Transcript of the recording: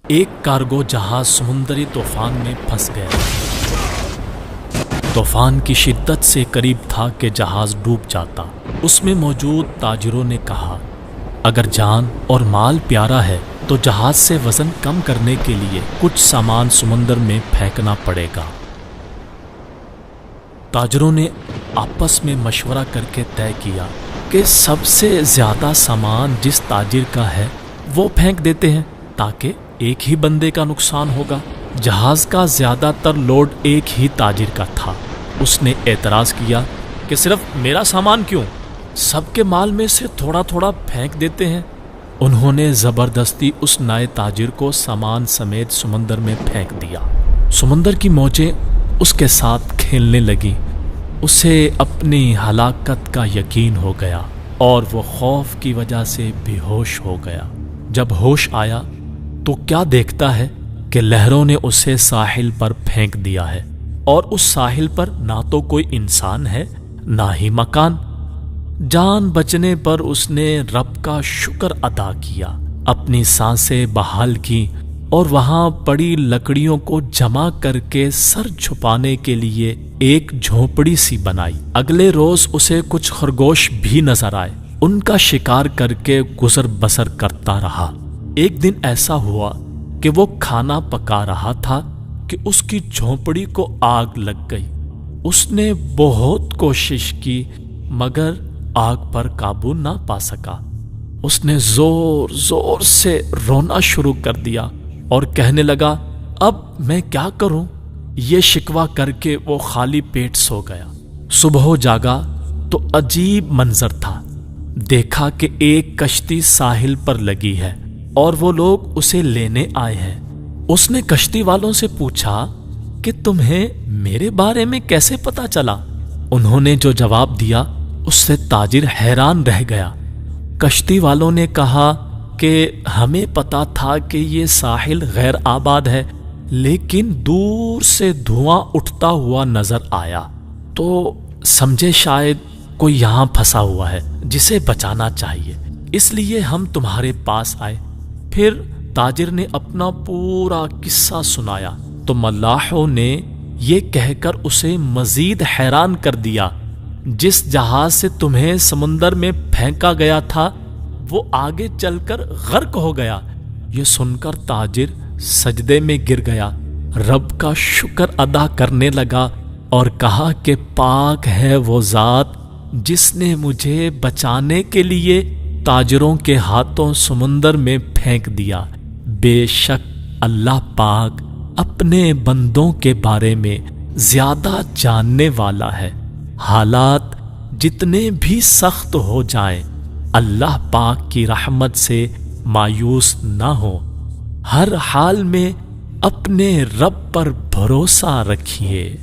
ایک کارگو جہاز سمندری طوفان میں پھنس گیا۔ طوفان کی شدت سے قریب تھا کہ جہاز ڈوب جاتا۔ اس میں موجود تاجروں نے کہا، اگر جان اور مال پیارا ہے تو جہاز سے وزن کم کرنے کے لیے کچھ سامان سمندر میں پھینکنا پڑے گا۔ تاجروں نے آپس میں مشورہ کر کے طے کیا کہ سب سے زیادہ سامان جس تاجر کا ہے وہ پھینک دیتے ہیں تاکہ ایک ہی بندے کا نقصان ہوگا۔ جہاز کا زیادہ تر لوڈ ایک ہی تاجر کا تھا۔ اس نے اعتراض کیا کہ صرف میرا سامان کیوں؟ سب کے مال میں سے تھوڑا تھوڑا پھینک دیتے ہیں۔ انہوں نے زبردستی اس نئے تاجر کو سامان سمیت سمندر میں پھینک دیا۔ سمندر کی موجیں اس کے ساتھ کھیلنے لگیں۔ اسے اپنی ہلاکت کا یقین ہو گیا اور وہ خوف کی وجہ سے بے ہوش ہو گیا۔ جب ہوش آیا تو کیا دیکھتا ہے کہ لہروں نے اسے ساحل پر پھینک دیا ہے، اور اس ساحل پر نہ تو کوئی انسان ہے نہ ہی مکان۔ جان بچنے پر اس نے رب کا شکر ادا کیا، اپنی سانسیں بحال کی اور وہاں پڑی لکڑیوں کو جمع کر کے سر چھپانے کے لیے ایک جھونپڑی سی بنائی۔ اگلے روز اسے کچھ خرگوش بھی نظر آئے۔ ان کا شکار کر کے گزر بسر کرتا رہا۔ ایک دن ایسا ہوا کہ وہ کھانا پکا رہا تھا کہ اس کی جھونپڑی کو آگ لگ گئی۔ اس نے بہت کوشش کی مگر آگ پر قابو نہ پا سکا۔ اس نے زور زور سے رونا شروع کر دیا اور کہنے لگا، اب میں کیا کروں؟ یہ شکوہ کر کے وہ خالی پیٹ سو گیا۔ صبح جاگا تو عجیب منظر تھا۔ دیکھا کہ ایک کشتی ساحل پر لگی ہے اور وہ لوگ اسے لینے آئے ہیں۔ اس نے کشتی والوں سے پوچھا کہ تمہیں میرے بارے میں کیسے پتا چلا؟ انہوں نے جو جواب دیا اس سے تاجر حیران رہ گیا۔ کشتی والوں نے کہا کہ ہمیں پتا تھا کہ یہ ساحل غیر آباد ہے، لیکن دور سے دھواں اٹھتا ہوا نظر آیا تو سمجھے شاید کوئی یہاں پھنسا ہوا ہے جسے بچانا چاہیے، اس لیے ہم تمہارے پاس آئے۔ پھر تاجر نے اپنا پورا قصہ سنایا تو ملاحوں نے یہ کہہ کر اسے مزید حیران کر دیا، جس جہاز سے تمہیں سمندر میں پھینکا گیا تھا وہ آگے چل کر غرق ہو گیا۔ یہ سن کر تاجر سجدے میں گر گیا، رب کا شکر ادا کرنے لگا اور کہا کہ پاک ہے وہ ذات جس نے مجھے بچانے کے لیے تاجروں کے ہاتھوں سمندر میں پھینک دیا۔ بے شک اللہ پاک اپنے بندوں کے بارے میں زیادہ جاننے والا ہے۔ حالات جتنے بھی سخت ہو جائیں، اللہ پاک کی رحمت سے مایوس نہ ہو۔ ہر حال میں اپنے رب پر بھروسہ رکھیے۔